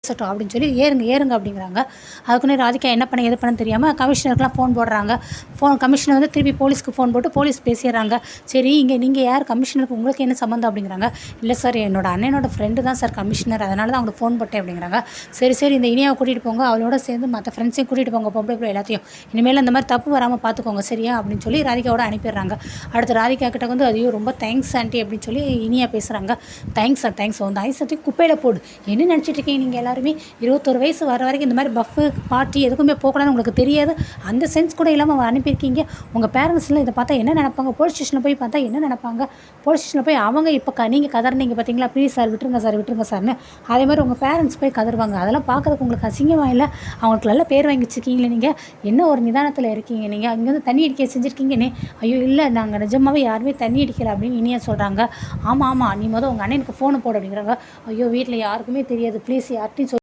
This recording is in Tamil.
பேசட்டும் அப்படின்னு சொல்லி ஏறுங்க அப்படிங்கிறாங்க. அதுக்குன்னே ராதிகா என்ன பண்ண எது பண்ண தெரியாமல் கமிஷனருக்குலாம் ஃபோன் போடுறாங்க. கமிஷனர் வந்து திருப்பி போலீஸ்க்கு ஃபோன் போட்டு போலீஸ் பேசிடுறாங்க. சரி நீங்கள் யார் கமிஷனருக்கு உங்களுக்கு என்ன சம்மந்தம் அப்படிங்கிறாங்க. இல்லை சார் என்னோட அண்ணனோட ஃப்ரெண்டு தான் சார் கமிஷனர், அதனால தான் அவங்களுக்கு ஃபோன் போட்டேன் அப்படிங்கிறாங்க. சரி இந்த இனியாவை கூட்டிகிட்டு போங்க, அவளோட சேர்ந்து மற்ற ஃப்ரெண்ட்ஸையும் கூட்டிகிட்டு போங்க, பொம்பளை பிள்ளை எல்லாத்தையும், இனிமேல் அந்த மாதிரி தப்பு வராமல் பார்த்துக்கோங்க சரியா அப்படின்னு சொல்லி ராதிகாவோட அனுப்பிடுறாங்க. அடுத்து ராதிகா கிட்ட வந்து ஐயோ ரொம்ப தேங்க்ஸ் ஆண்டி அப்படின்னு சொல்லி இனியா பேசுகிறாங்க. தேங்க்ஸ் சார் அந்த ஐஸ் சட்டி குப்பையில் போடு, என்ன நினச்சிட்டு இருக்கீங்க நீங்கள் எல்லாருமே, 21 வயசு வர வரைக்கும் இந்த மாதிரி பஃபு பார்ட்டி எதுக்குமே போகக்கூடாதுன்னு உங்களுக்கு தெரியாது, அந்த சென்ஸ் கூட இல்லாமல் அனுப்பியிருக்கீங்க. உங்கள் பேரண்ட்ஸ்லாம் இதை பார்த்தா என்ன நினைப்பாங்க, போலீஸ் ஸ்டேஷனில் போய் பார்த்தா என்ன நினைப்பாங்க, போலீஸ் ஸ்டேஷனில் போய் அவங்க இப்போ நீங்கள் கதறினீங்க பார்த்தீங்களா, ப்ளீஸ் சார் விட்டுருங்க சார்னு, அதே மாதிரி உங்கள் பேரண்ட்ஸ் போய் கதறுவாங்க. அதெல்லாம் பார்க்குறதுக்கு உங்களுக்கு அசிங்கமாக இல்லை, அவங்களுக்கு நல்ல பேர் வாங்கி வச்சுருக்கீங்களே நீங்கள், என்ன ஒரு நிதானத்தில் இருக்கீங்க நீங்கள், அங்கே வந்து தண்ணி அடிக்க செஞ்சுருக்கீங்கன்னே. ஐயோ இல்லை நாங்கள் நிஜமாகவே யாருமே தண்ணி அடிக்கலை அப்படின்னு இனியா சொல்கிறாங்க. ஆமாம் நீ உங்கள் அண்ணனுக்கு ஃபோனை போடு அப்படிங்கிறாங்க. ஐயோ வீட்டில் யாருக்குமே தெரியாது, ப்ளீஸ் யார்ட்டையும்